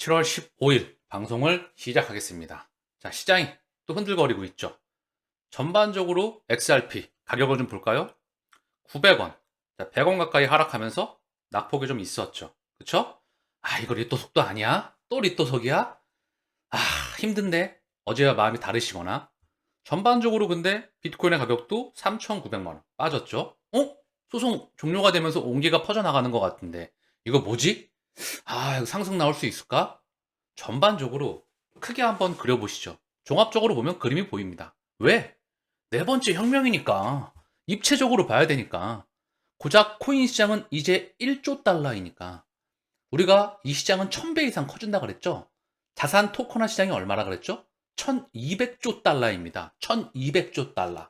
7월 15일 방송을 시작하겠습니다. 자, 시장이 또 흔들거리고 있죠. 전반적으로 XRP 가격을 좀 볼까요? 900원. 자, 100원 가까이 하락하면서 낙폭이 좀 있었죠. 그쵸? 아, 이거 리또 속도 아니야? 또 리또 속이야? 아, 힘든데 어제와 마음이 다르시거나 전반적으로 근데 비트코인의 가격도 3,900만 원 빠졌죠. 소송 종료가 되면서 온기가 퍼져나가는 것 같은데 이거 뭐지? 아, 이거 상승 나올 수 있을까? 전반적으로 크게 한번 그려보시죠. 종합적으로 보면 그림이 보입니다. 왜? 네 번째 혁명이니까. 입체적으로 봐야 되니까. 고작 코인 시장은 이제 1조 달러이니까. 우리가 이 시장은 1000배 이상 커진다 그랬죠? 자산 토커나 시장이 얼마라 그랬죠? 1200조 달러입니다. 1200조 달러.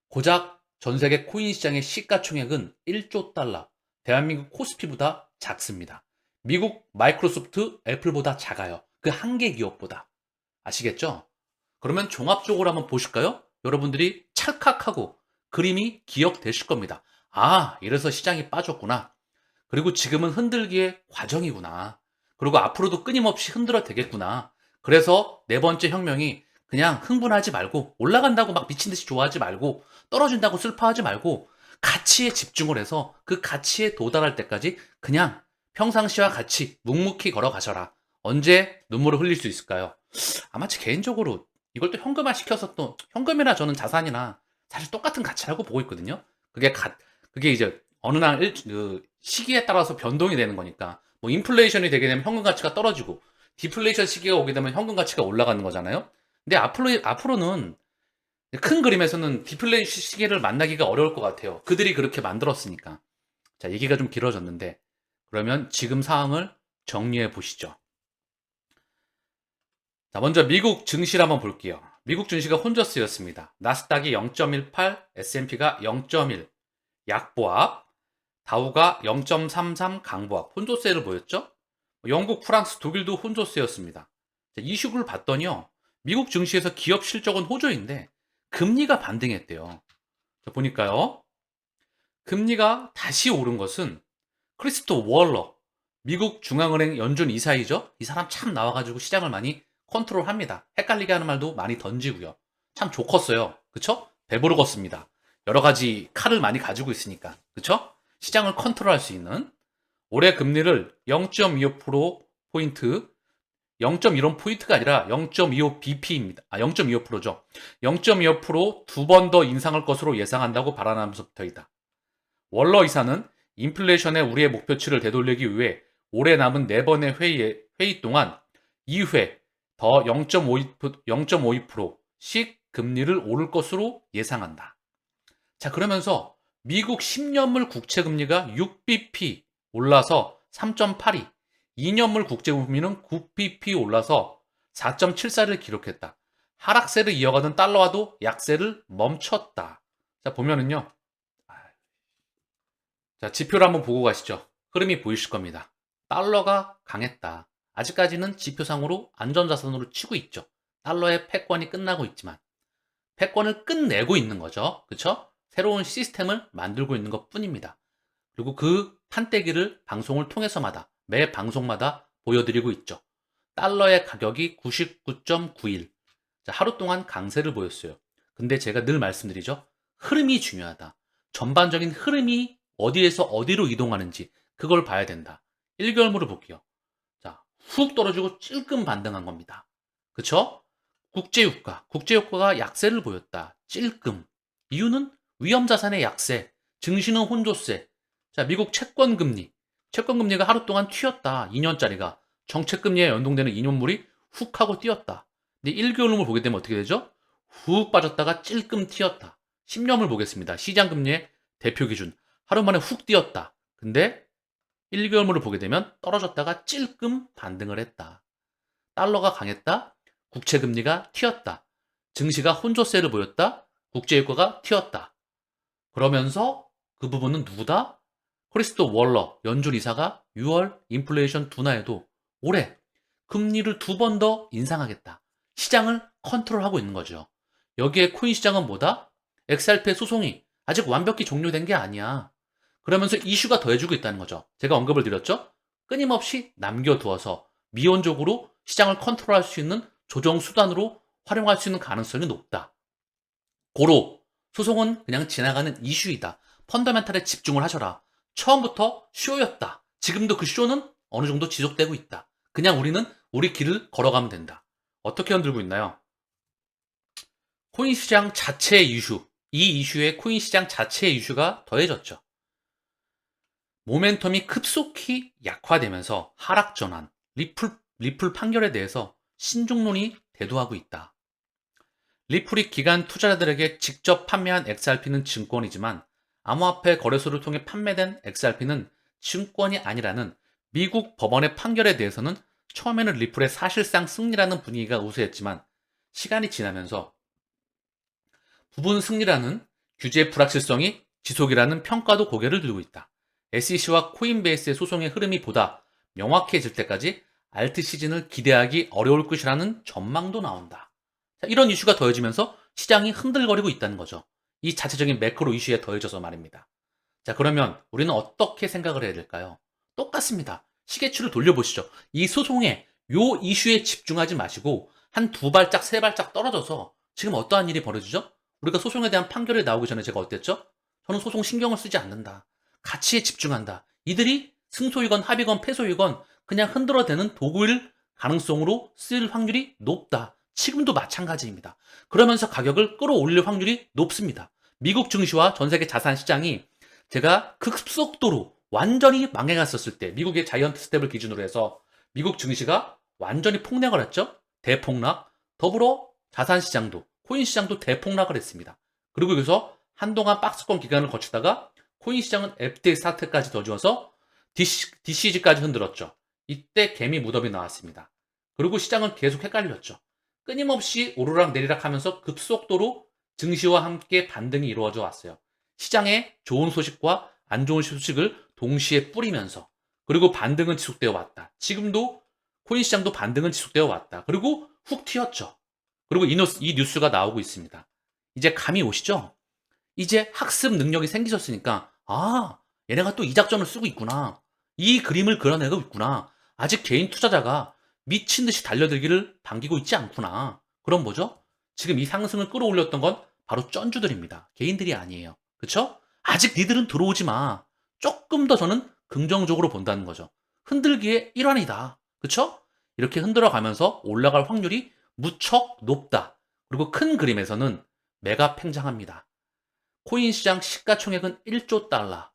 고작 전 세계 코인 시장의 시가총액은 1조 달러. 대한민국 코스피보다 작습니다. 미국 마이크로소프트, 애플보다 작아요. 그 한 개 기업보다. 아시겠죠? 그러면 종합적으로 한번 보실까요? 여러분들이 찰칵하고 그림이 기억되실 겁니다. 아, 이래서 시장이 빠졌구나. 그리고 지금은 흔들기의 과정이구나. 그리고 앞으로도 끊임없이 흔들어 되겠구나. 그래서 네 번째 혁명이 그냥 흥분하지 말고 올라간다고 막 미친 듯이 좋아하지 말고 떨어진다고 슬퍼하지 말고 가치에 집중을 해서 그 가치에 도달할 때까지 그냥 평상시와 같이 묵묵히 걸어가셔라. 언제 눈물을 흘릴 수 있을까요? 아마 제 개인적으로 이걸 또 현금화 시켜서 또 현금이나 저는 자산이나 사실 똑같은 가치라고 보고 있거든요. 그게 이제 어느 날 시기에 따라서 변동이 되는 거니까 뭐 인플레이션이 되게 되면 현금 가치가 떨어지고 디플레이션 시기가 오게 되면 현금 가치가 올라가는 거잖아요. 근데 앞으로는 큰 그림에서는 디플레이션 시기를 만나기가 어려울 것 같아요. 그들이 그렇게 만들었으니까. 자, 얘기가 좀 길어졌는데 그러면 지금 상황을 정리해 보시죠. 자, 먼저 미국 증시를 한번 볼게요. 미국 증시가 혼저스였습니다. 나스닥이 0.18, S&P가 0.1, 약보합, 다우가 0.33 강보합, 혼조세를 보였죠? 영국, 프랑스, 독일도 혼조세였습니다. 자, 이슈를 봤더니요. 미국 증시에서 기업 실적은 호조인데 금리가 반등했대요. 자, 보니까요. 금리가 다시 오른 것은 크리스토 월러, 미국 중앙은행 연준 이사이죠. 이 사람 참 나와가지고 시장을 많이 컨트롤합니다. 헷갈리게 하는 말도 많이 던지고요. 참 좋겠어요. 그쵸? 배부르겠습니다. 여러 가지 칼을 많이 가지고 있으니까. 그쵸? 시장을 컨트롤할 수 있는 올해 금리를 0.25%포인트 0.15포인트가 아니라 0.25bp입니다. 0.25%죠. 0.25%두 번 더 인상할 것으로 예상한다고 발언하면서 붙어있다. 월러 이사는 인플레이션의 우리의 목표치를 되돌리기 위해 올해 남은 4번의 회의 동안 2회 더 0.52%씩 금리를 오를 것으로 예상한다. 자, 그러면서 미국 10년물 국채금리가 6bp 올라서 3.82, 2년물 국채금리는 9bp 올라서 4.74를 기록했다. 하락세를 이어가던 달러와도 약세를 멈췄다. 자, 보면은요. 자, 지표를 한번 보고 가시죠. 흐름이 보이실 겁니다. 달러가 강했다. 아직까지는 지표상으로 안전자산으로 치고 있죠. 달러의 패권이 끝나고 있지만 패권을 끝내고 있는 거죠. 그쵸? 새로운 시스템을 만들고 있는 것 뿐입니다. 그리고 그 판때기를 방송을 통해서마다 매 방송마다 보여드리고 있죠. 달러의 가격이 99.91. 자, 하루 동안 강세를 보였어요. 근데 제가 늘 말씀드리죠. 흐름이 중요하다. 전반적인 흐름이 어디에서 어디로 이동하는지 그걸 봐야 된다. 1개월물을 볼게요. 자, 훅 떨어지고 찔끔 반등한 겁니다. 그쵸? 국제유가가 약세를 보였다. 찔끔. 이유는 위험자산의 약세, 증시는 혼조세. 자, 미국 채권금리가 하루 동안 튀었다. 2년짜리가. 정책금리에 연동되는 2년물이 훅 하고 뛰었다. 근데 1개월물 보게 되면 어떻게 되죠? 훅 빠졌다가 찔끔 튀었다. 10년물 보겠습니다. 시장금리의 대표 기준. 하루 만에 훅 뛰었다. 근데 1개월물을 보게 되면 떨어졌다가 찔끔 반등을 했다. 달러가 강했다. 국채금리가 튀었다. 증시가 혼조세를 보였다. 국제유가가 튀었다. 그러면서 그 부분은 누구다? 크리스토 월러 연준 이사가 6월 인플레이션 둔화에도 올해 금리를 2번 더 인상하겠다. 시장을 컨트롤하고 있는 거죠. 여기에 코인 시장은 뭐다? XRP 소송이 아직 완벽히 종료된 게 아니야. 그러면서 이슈가 더해지고 있다는 거죠. 제가 언급을 드렸죠? 끊임없이 남겨두어서 미온적으로 시장을 컨트롤할 수 있는 조정 수단으로 활용할 수 있는 가능성이 높다. 고로 소송은 그냥 지나가는 이슈이다. 펀더멘탈에 집중을 하셔라. 처음부터 쇼였다. 지금도 그 쇼는 어느 정도 지속되고 있다. 그냥 우리는 우리 길을 걸어가면 된다. 어떻게 흔들고 있나요? 코인 시장 자체의 이슈, 이 이슈에 코인 시장 자체의 이슈가 더해졌죠. 모멘텀이 급속히 약화되면서 하락 전환, 리플 판결에 대해서 신중론이 대두하고 있다. 리플이 기관 투자자들에게 직접 판매한 XRP는 증권이지만 암호화폐 거래소를 통해 판매된 XRP는 증권이 아니라는 미국 법원의 판결에 대해서는 처음에는 리플의 사실상 승리라는 분위기가 우세했지만 시간이 지나면서 부분 승리라는 규제 불확실성이 지속이라는 평가도 고개를 들고 있다. SEC와 코인베이스의 소송의 흐름이 보다 명확해질 때까지 알트 시즌을 기대하기 어려울 것이라는 전망도 나온다. 자, 이런 이슈가 더해지면서 시장이 흔들거리고 있다는 거죠. 이 자체적인 매크로 이슈에 더해져서 말입니다. 자, 그러면 우리는 어떻게 생각을 해야 될까요? 똑같습니다. 시계추를 돌려보시죠. 이 소송에 요 이슈에 집중하지 마시고 한 두 발짝, 세 발짝 떨어져서 지금 어떠한 일이 벌어지죠? 우리가 소송에 대한 판결이 나오기 전에 제가 어땠죠? 저는 소송 신경을 쓰지 않는다. 가치에 집중한다. 이들이 승소이건 합의건 패소이건 그냥 흔들어대는 도구일 가능성으로 쓰일 확률이 높다. 지금도 마찬가지입니다. 그러면서 가격을 끌어올릴 확률이 높습니다. 미국 증시와 전 세계 자산 시장이 제가 급속도로 완전히 망해갔었을 때 미국의 자이언트 스텝을 기준으로 해서 미국 증시가 완전히 폭락을 했죠. 대폭락. 더불어 자산 시장도 코인 시장도 대폭락을 했습니다. 그리고 여기서 한동안 박스권 기간을 거치다가 코인 시장은 FTX 사태까지 더 지어서 DCG까지 흔들었죠. 이때 개미 무덤이 나왔습니다. 그리고 시장은 계속 헷갈렸죠. 끊임없이 오르락 내리락 하면서 급속도로 증시와 함께 반등이 이루어져 왔어요. 시장에 좋은 소식과 안 좋은 소식을 동시에 뿌리면서 그리고 반등은 지속되어 왔다. 지금도 코인 시장도 반등은 지속되어 왔다. 그리고 훅 튀었죠. 그리고 이 뉴스가 나오고 있습니다. 이제 감이 오시죠? 이제 학습 능력이 생기셨으니까 얘네가 또 이 작전을 쓰고 있구나. 이 그림을 그려내고 있구나. 아직 개인 투자자가 미친 듯이 달려들기를 반기고 있지 않구나. 그럼 뭐죠? 지금 이 상승을 끌어올렸던 건 바로 쩐주들입니다. 개인들이 아니에요. 그쵸? 아직 니들은 들어오지 마. 조금 더 저는 긍정적으로 본다는 거죠. 흔들기의 일환이다. 그쵸? 이렇게 흔들어가면서 올라갈 확률이 무척 높다. 그리고 큰 그림에서는 매가 팽창합니다. 코인 시장 시가총액은 1조 달러,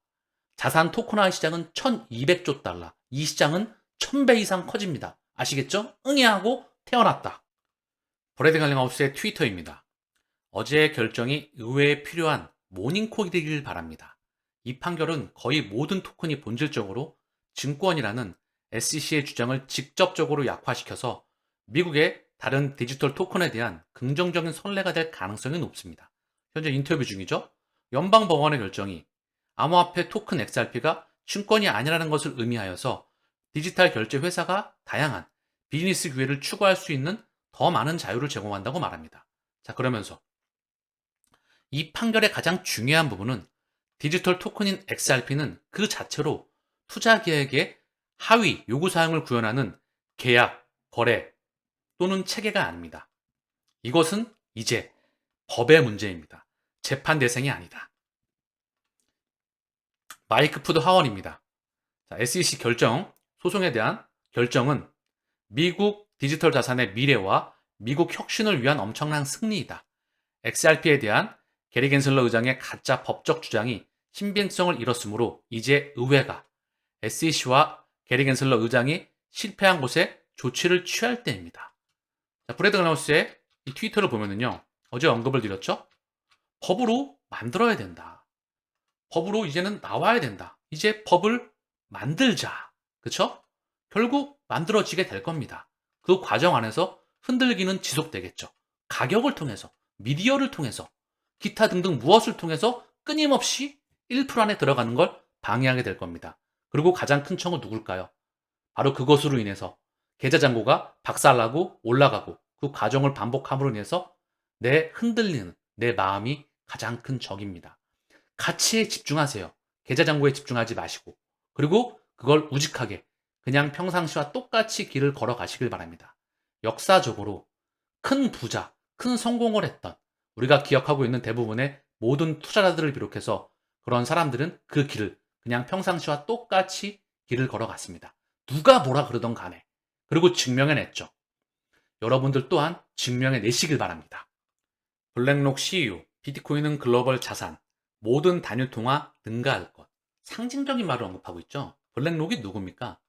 자산 토큰화 시장은 1200조 달러, 이 시장은 1000배 이상 커집니다. 아시겠죠? 응애하고 태어났다. 브래드 갈링하우스의 트위터입니다. 어제의 결정이 의회에 필요한 모닝콜이길 바랍니다. 이 판결은 거의 모든 토큰이 본질적으로 증권이라는 SEC의 주장을 직접적으로 약화시켜서 미국의 다른 디지털 토큰에 대한 긍정적인 선례가 될 가능성이 높습니다. 현재 인터뷰 중이죠. 연방법원의 결정이 암호화폐 토큰 XRP가 증권이 아니라는 것을 의미하여서 디지털 결제 회사가 다양한 비즈니스 기회를 추구할 수 있는 더 많은 자유를 제공한다고 말합니다. 자, 그러면서 이 판결의 가장 중요한 부분은 디지털 토큰인 XRP는 그 자체로 투자 계획의 하위 요구 사항을 구현하는 계약, 거래 또는 체계가 아닙니다. 이것은 이제 법의 문제입니다. 재판 대상이 아니다. 마이크 푸드 하원입니다. 자, SEC 소송에 대한 결정은 미국 디지털 자산의 미래와 미국 혁신을 위한 엄청난 승리이다. XRP에 대한 게리 겐슬러 의장의 가짜 법적 주장이 신빙성을 잃었으므로 이제 의회가 SEC와 게리 겐슬러 의장이 실패한 곳에 조치를 취할 때입니다. 자, 브래드 갈라우스의 이 트위터를 보면은요, 어제 언급을 드렸죠? 법으로 만들어야 된다. 법으로 이제는 나와야 된다. 이제 법을 만들자. 그쵸? 결국 만들어지게 될 겁니다. 그 과정 안에서 흔들기는 지속되겠죠. 가격을 통해서, 미디어를 통해서, 기타 등등 무엇을 통해서 끊임없이 1% 안에 들어가는 걸 방해하게 될 겁니다. 그리고 가장 큰 청은 누굴까요? 바로 그것으로 인해서 계좌 잔고가 박살나고 올라가고 그 과정을 반복함으로 인해서 내 흔들리는 내 마음이 가장 큰 적입니다. 가치에 집중하세요. 계좌 잔고에 집중하지 마시고. 그리고 그걸 우직하게 그냥 평상시와 똑같이 길을 걸어가시길 바랍니다. 역사적으로 큰 부자, 큰 성공을 했던 우리가 기억하고 있는 대부분의 모든 투자자들을 비롯해서 그런 사람들은 그 길을 그냥 평상시와 똑같이 길을 걸어갔습니다. 누가 뭐라 그러던 간에. 그리고 증명해냈죠. 여러분들 또한 증명해내시길 바랍니다. 블랙록 CEO, 비트코인은 글로벌 자산, 모든 단일 통화 능가할 것. 상징적인 말을 언급하고 있죠. 블랙록이 누굽니까?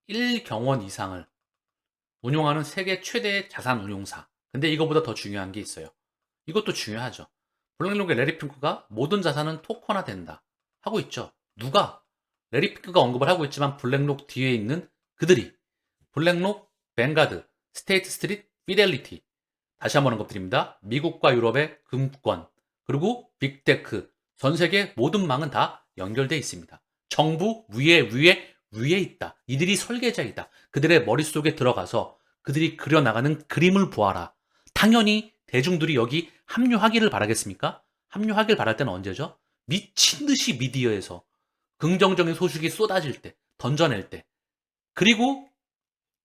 1경원 이상을 운용하는 세계 최대의 자산 운용사. 근데 이거보다 더 중요한 게 있어요. 이것도 중요하죠. 블랙록의 레리 핑크가 모든 자산은 토커화 된다 하고 있죠. 누가? 레리 핑크가 언급을 하고 있지만 블랙록 뒤에 있는 그들이 블랙록, 뱅가드, 스테이트 스트리트, 피델리티. 다시 한번 언급드립니다. 미국과 유럽의 금권, 그리고 빅테크, 전 세계 모든 망은 다 연결되어 있습니다. 정부 위에 있다. 이들이 설계자이다. 그들의 머릿속에 들어가서 그들이 그려나가는 그림을 보아라. 당연히 대중들이 여기 합류하기를 바라겠습니까? 합류하길 바랄 때는 언제죠? 미친 듯이 미디어에서 긍정적인 소식이 쏟아질 때, 던져낼 때, 그리고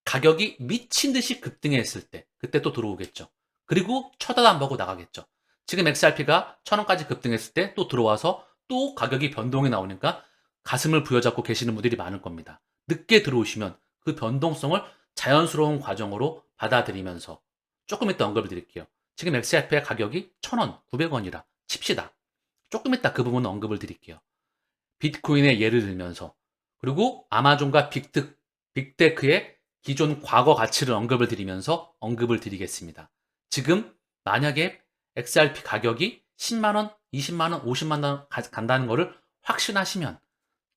가격이 미친 듯이 급등했을 때, 그때 또 들어오겠죠. 그리고 쳐다도 안 보고 나가겠죠. 지금 XRP가 1000원까지 급등했을 때 또 들어와서 또 가격이 변동이 나오니까 가슴을 부여잡고 계시는 분들이 많을 겁니다. 늦게 들어오시면 그 변동성을 자연스러운 과정으로 받아들이면서 조금 이따 언급을 드릴게요. 지금 XRP의 가격이 1000원, 900원이라 칩시다. 조금 이따 그 부분은 언급을 드릴게요. 비트코인의 예를 들면서 그리고 아마존과 빅테크의 기존 과거 가치를 언급을 드리면서 언급을 드리겠습니다. 지금 만약에 XRP 가격이 10만원, 20만원, 50만원 간다는 것을 확신하시면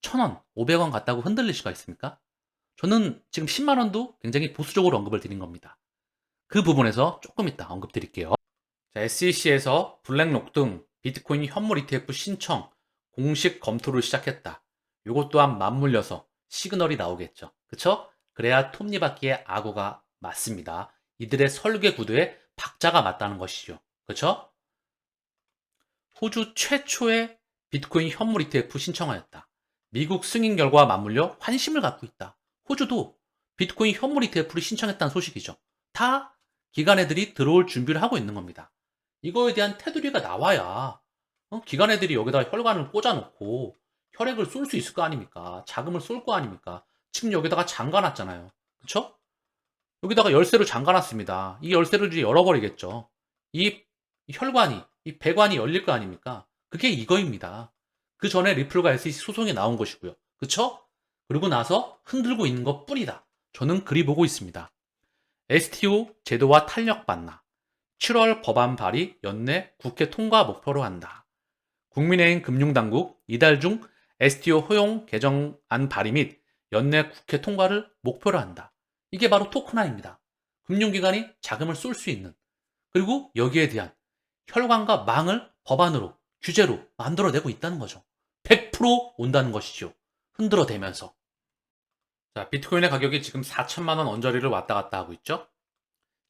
1000원, 500원 갔다고 흔들릴 수가 있습니까? 저는 지금 10만원도 굉장히 보수적으로 언급을 드린 겁니다. 그 부분에서 조금 이따 언급 드릴게요. 자, SEC에서 블랙록 등 비트코인 현물 ETF 신청 공식 검토를 시작했다. 요것 또한 맞물려서 시그널이 나오겠죠. 그쵸? 그래야 톱니바퀴의 악어가 맞습니다. 이들의 설계 구도에 박자가 맞다는 것이죠. 그쵸? 호주 최초의 비트코인 현물 ETF 신청하였다. 미국 승인 결과와 맞물려 관심을 갖고 있다. 호주도 비트코인 현물 ETF를 신청했다는 소식이죠. 다 기관 애들이 들어올 준비를 하고 있는 겁니다. 이거에 대한 테두리가 나와야 기관 애들이 여기다 혈관을 꽂아놓고 혈액을 쏠 수 있을 거 아닙니까? 자금을 쏠 거 아닙니까? 지금 여기다가 잠가놨잖아요. 그쵸? 여기다가 열쇠로 잠가놨습니다. 이 열쇠를 이제 열어버리겠죠. 이 혈관이, 이 배관이 열릴 거 아닙니까? 그게 이거입니다. 그 전에 리플과 SEC 소송이 나온 것이고요. 그쵸? 그리고 나서 흔들고 있는 것 뿐이다. 저는 그리 보고 있습니다. STO 제도와 탄력받나. 7월 법안 발의 연내 국회 통과 목표로 한다. 국민의힘 금융당국 이달 중 STO 허용 개정안 발의 및 연내 국회 통과를 목표로 한다. 이게 바로 토크나입니다. 금융기관이 자금을 쏠 수 있는, 그리고 여기에 대한 혈관과 망을 법안으로, 규제로 만들어내고 있다는 거죠. 100% 온다는 것이죠. 흔들어대면서. 자, 비트코인의 가격이 지금 4천만 원 언저리를 왔다 갔다 하고 있죠.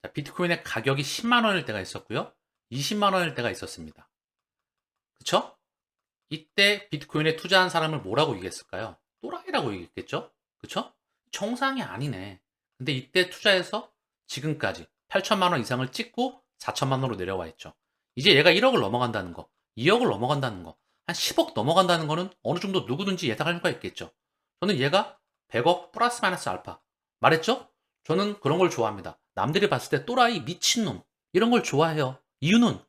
자, 비트코인의 가격이 10만 원일 때가 있었고요. 20만 원일 때가 있었습니다. 그쵸? 이때 비트코인에 투자한 사람을 뭐라고 얘기했을까요? 또라이라고 얘기했겠죠? 그쵸? 정상이 아니네. 근데 이때 투자해서 지금까지 8천만 원 이상을 찍고 4천만 원으로 내려와 있죠. 이제 얘가 1억을 넘어간다는 거, 2억을 넘어간다는 거, 한 10억 넘어간다는 거는 어느 정도 누구든지 예상할 수가 있겠죠. 저는 얘가 100억 플러스 마이너스 알파. 말했죠? 저는 그런 걸 좋아합니다. 남들이 봤을 때 또라이, 미친놈 이런 걸 좋아해요. 이유는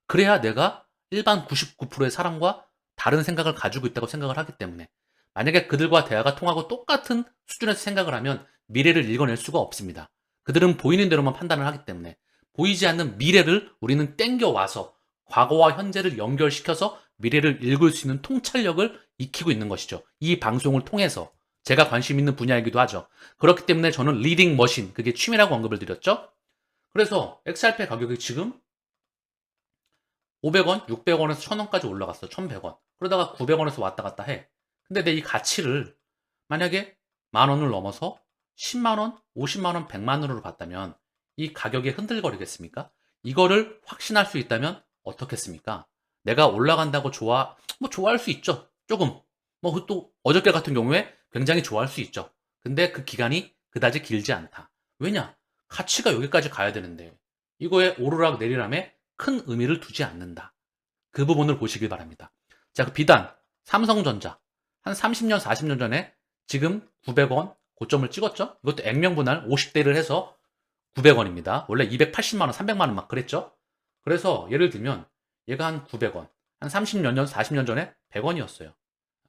그래야 내가 일반 99%의 사람과 다른 생각을 가지고 있다고 생각을 하기 때문에, 만약에 그들과 대화가 통하고 똑같은 수준에서 생각을 하면 미래를 읽어낼 수가 없습니다. 그들은 보이는 대로만 판단을 하기 때문에 보이지 않는 미래를 우리는 땡겨와서 과거와 현재를 연결시켜서 미래를 읽을 수 있는 통찰력을 익히고 있는 것이죠. 이 방송을 통해서 제가 관심 있는 분야이기도 하죠. 그렇기 때문에 저는 리딩 머신, 그게 취미라고 언급을 드렸죠. 그래서 XRP 가격이 지금 500원, 600원에서 1000원까지 올라갔어. 1100원. 그러다가 900원에서 왔다 갔다 해. 근데 내 이 가치를 만약에 만 원을 넘어서 10만 원, 50만 원, 100만 원으로 봤다면 이 가격이 흔들거리겠습니까? 이거를 확신할 수 있다면 어떻겠습니까? 내가 올라간다고 좋아할 수 있죠. 조금. 또 어저께 같은 경우에 굉장히 좋아할 수 있죠. 근데 그 기간이 그다지 길지 않다. 왜냐? 가치가 여기까지 가야 되는데 이거에 오르락 내리락에 큰 의미를 두지 않는다. 그 부분을 보시길 바랍니다. 자, 그 비단, 삼성전자. 한 30년, 40년 전에 지금 900원 고점을 찍었죠? 이것도 액면분할 50대를 해서 900원입니다. 원래 280만 원, 300만 원 막 그랬죠? 그래서 예를 들면 얘가 한 900원, 한 30년 전, 40년 전에 100원이었어요.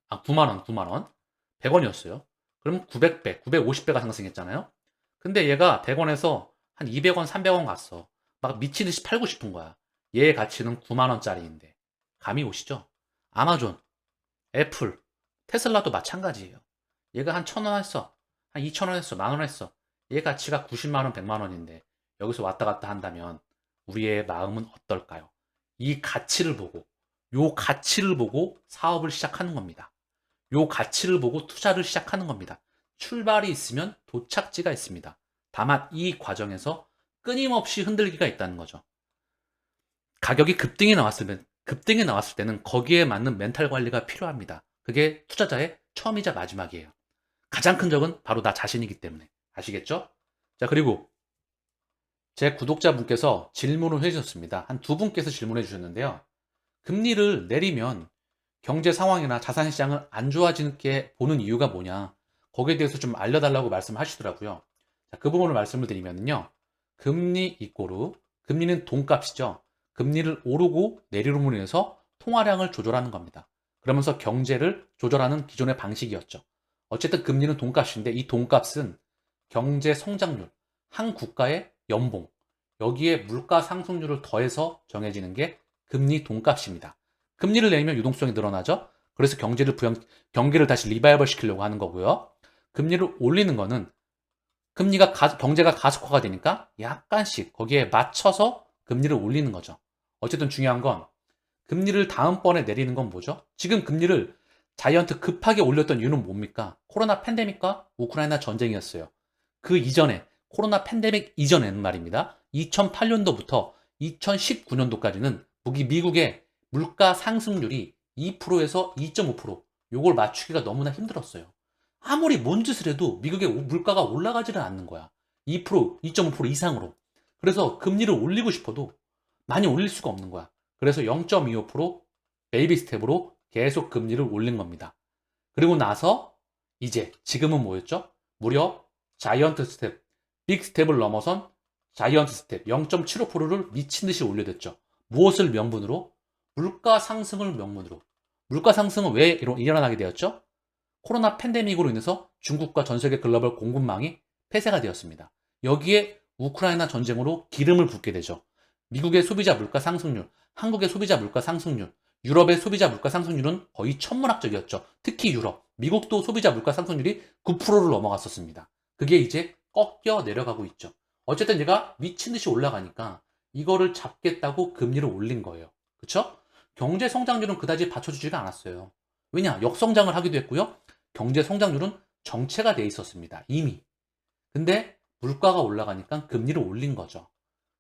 아, 9만 원, 9만 원. 100원이었어요. 그럼 900배, 950배가 상승했잖아요? 근데 얘가 100원에서 한 200원, 300원 갔어. 막 미치듯이 팔고 싶은 거야. 얘의 가치는 9만 원짜리인데. 감이 오시죠? 아마존, 애플, 테슬라도 마찬가지예요. 얘가 한 1,000원 했어. 한 2,000원 했어. 10,000원 했어. 얘 가치가 90만 원, 100만 원인데 여기서 왔다 갔다 한다면 우리의 마음은 어떨까요? 이 가치를 보고, 요 가치를 보고 사업을 시작하는 겁니다. 요 가치를 보고 투자를 시작하는 겁니다. 출발이 있으면 도착지가 있습니다. 다만 이 과정에서 끊임없이 흔들기가 있다는 거죠. 가격이 급등이 나왔을 때는 거기에 맞는 멘탈 관리가 필요합니다. 그게 투자자의 처음이자 마지막이에요. 가장 큰 적은 바로 나 자신이기 때문에. 아시겠죠? 자, 그리고 제 구독자분께서 질문을 해주셨습니다. 한 두 분께서 질문해 주셨는데요. 금리를 내리면 경제 상황이나 자산 시장을 안 좋아지게 보는 이유가 뭐냐? 거기에 대해서 좀 알려달라고 말씀하시더라고요. 자, 그 부분을 말씀을 드리면요. 금리 이꼬르, 금리는 돈값이죠. 금리를 오르고 내리름으로 인해서 통화량을 조절하는 겁니다. 그러면서 경제를 조절하는 기존의 방식이었죠. 어쨌든 금리는 돈값인데 이 돈값은 경제 성장률, 한 국가의 연봉, 여기에 물가 상승률을 더해서 정해지는 게 금리 돈값입니다. 금리를 내리면 유동성이 늘어나죠. 그래서 경기를 다시 리바이벌 시키려고 하는 거고요. 금리를 올리는 거는 경제가 가속화가 되니까 약간씩 거기에 맞춰서 금리를 올리는 거죠. 어쨌든 중요한 건 금리를 다음번에 내리는 건 뭐죠? 지금 금리를 자이언트 급하게 올렸던 이유는 뭡니까? 코로나 팬데믹과 우크라이나 전쟁이었어요. 그 이전에 코로나 팬데믹 이전에는 말입니다. 2008년도부터 2019년도까지는 미국의 물가 상승률이 2%에서 2.5%, 요걸 맞추기가 너무나 힘들었어요. 아무리 뭔 짓을 해도 미국의 물가가 올라가지는 않는 거야. 2%, 2.5% 이상으로. 그래서 금리를 올리고 싶어도 많이 올릴 수가 없는 거야. 그래서 0.25% 베이비 스텝으로 계속 금리를 올린 겁니다. 그리고 나서 이제 지금은 뭐였죠? 무려 자이언트 스텝, 빅 스텝을 넘어선 자이언트 스텝 0.75%를 미친 듯이 올려댔죠. 무엇을 명분으로? 물가 상승을 명분으로. 물가 상승은 왜 일어나게 되었죠? 코로나 팬데믹으로 인해서 중국과 전 세계 글로벌 공급망이 폐쇄가 되었습니다. 여기에 우크라이나 전쟁으로 기름을 붓게 되죠. 미국의 소비자 물가 상승률, 한국의 소비자 물가 상승률, 유럽의 소비자 물가 상승률은 거의 천문학적이었죠. 특히 유럽, 미국도 소비자 물가 상승률이 9%를 넘어갔었습니다. 그게 이제 꺾여 내려가고 있죠. 어쨌든 얘가 미친 듯이 올라가니까 이거를 잡겠다고 금리를 올린 거예요. 그쵸? 경제 성장률은 그다지 받쳐주지가 않았어요. 왜냐? 역성장을 하기도 했고요. 경제 성장률은 정체가 돼 있었습니다. 이미. 근데 물가가 올라가니까 금리를 올린 거죠.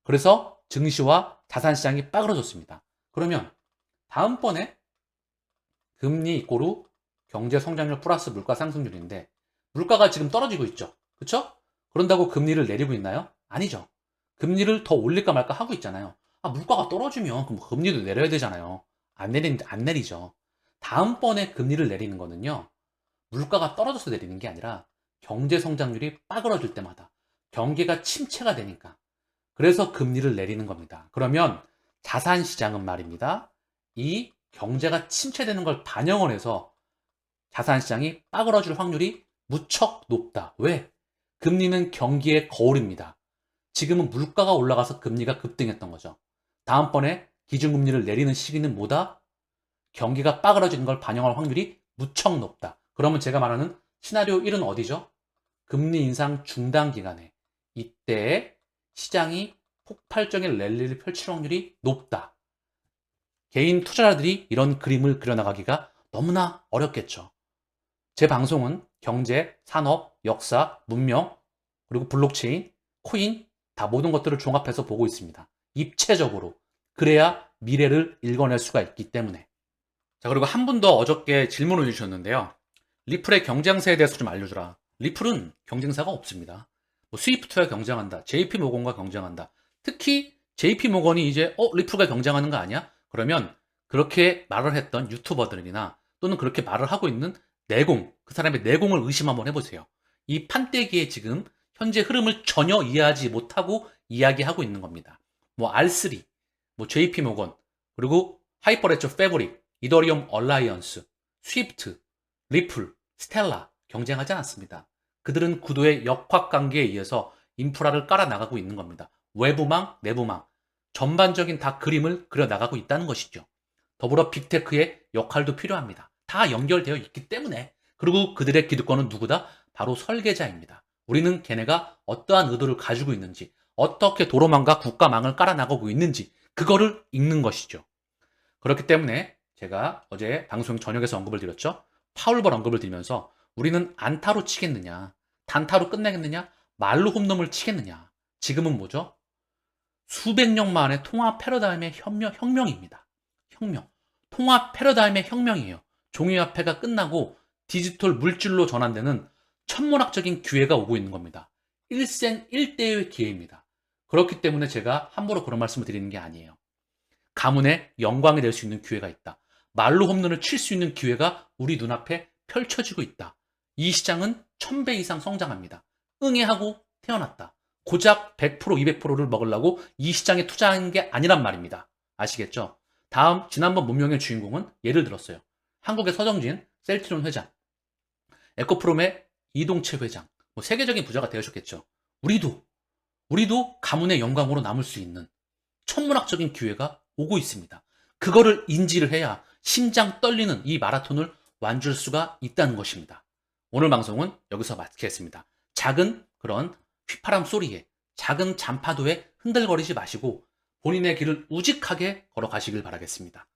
그래서 증시와 자산시장이 빠그러졌습니다. 그러면 다음번에 금리 이꼬르 경제 성장률 플러스 물가 상승률인데 물가가 지금 떨어지고 있죠. 그쵸? 그런다고 금리를 내리고 있나요? 아니죠. 금리를 더 올릴까 말까 하고 있잖아요. 아, 물가가 떨어지면 그럼 금리도 내려야 되잖아요. 안 내리죠. 다음번에 금리를 내리는 거는요. 물가가 떨어져서 내리는 게 아니라 경제 성장률이 빠그러질 때마다 경기가 침체가 되니까 그래서 금리를 내리는 겁니다. 그러면 자산 시장은 말입니다. 이 경제가 침체되는 걸 반영을 해서 자산 시장이 빠그러질 확률이 무척 높다. 왜? 금리는 경기의 거울입니다. 지금은 물가가 올라가서 금리가 급등했던 거죠. 다음번에 기준금리를 내리는 시기는 뭐다? 경기가 빠그러지는 걸 반영할 확률이 무척 높다. 그러면 제가 말하는 시나리오 1은 어디죠? 금리 인상 중단 기간에 이때 시장이 폭발적인 랠리를 펼칠 확률이 높다. 개인 투자자들이 이런 그림을 그려나가기가 너무나 어렵겠죠. 제 방송은 경제, 산업, 역사, 문명, 그리고 블록체인, 코인 다 모든 것들을 종합해서 보고 있습니다. 입체적으로. 그래야 미래를 읽어낼 수가 있기 때문에. 자, 그리고 한 분 더 어저께 질문을 주셨는데요. 리플의 경쟁세에 대해서 좀 알려주라. 리플은 경쟁사가 없습니다. 뭐 스위프트와 경쟁한다. JP 모건과 경쟁한다. 특히 JP 모건이 이제 리플과 경쟁하는 거 아니야? 그러면 그렇게 말을 했던 유튜버들이나 또는 그렇게 말을 하고 있는 내공, 그 사람의 내공을 의심 한번 해보세요. 이 판때기에 지금 현재 흐름을 전혀 이해하지 못하고 이야기하고 있는 겁니다. 뭐 R3, 뭐 JP 모건, 그리고 하이퍼레저 패브릭, 이더리움 얼라이언스, 스위프트, 리플, 스텔라 경쟁하지 않았습니다. 그들은 구도의 역학관계에 의해서 인프라를 깔아 나가고 있는 겁니다. 외부망, 내부망, 전반적인 다 그림을 그려 나가고 있다는 것이죠. 더불어 빅테크의 역할도 필요합니다. 다 연결되어 있기 때문에. 그리고 그들의 기득권은 누구다? 바로 설계자입니다. 우리는 걔네가 어떠한 의도를 가지고 있는지, 어떻게 도로망과 국가망을 깔아 나가고 있는지 그거를 읽는 것이죠. 그렇기 때문에 제가 어제 방송 저녁에서 언급을 드렸죠. 파울벌 언급을 드리면서 우리는 안타로 치겠느냐, 단타로 끝내겠느냐, 말로 홈런을 치겠느냐. 지금은 뭐죠? 수백 년 만에 통합 패러다임의 혁명입니다. 혁명. 통합 패러다임의 혁명이에요. 종이화폐가 끝나고 디지털 물질로 전환되는 천문학적인 기회가 오고 있는 겁니다. 일생 일대의 기회입니다. 그렇기 때문에 제가 함부로 그런 말씀을 드리는 게 아니에요. 가문의 영광이 될 수 있는 기회가 있다. 말로 홈런을 칠 수 있는 기회가 우리 눈앞에 펼쳐지고 있다. 이 시장은 1000배 이상 성장합니다. 응애하고 태어났다. 고작 100%, 200%를 먹으려고 이 시장에 투자한 게 아니란 말입니다. 아시겠죠? 다음, 지난번 문명의 주인공은 예를 들었어요. 한국의 서정진, 셀트리온 회장, 에코프롬의 이동채 회장, 뭐 세계적인 부자가 되셨겠죠. 우리도 가문의 영광으로 남을 수 있는 천문학적인 기회가 오고 있습니다. 그거를 인지를 해야 심장 떨리는 이 마라톤을 완주할 수가 있다는 것입니다. 오늘 방송은 여기서 마치겠습니다. 작은 그런 휘파람 소리에, 작은 잔파도에 흔들거리지 마시고 본인의 길을 우직하게 걸어가시길 바라겠습니다.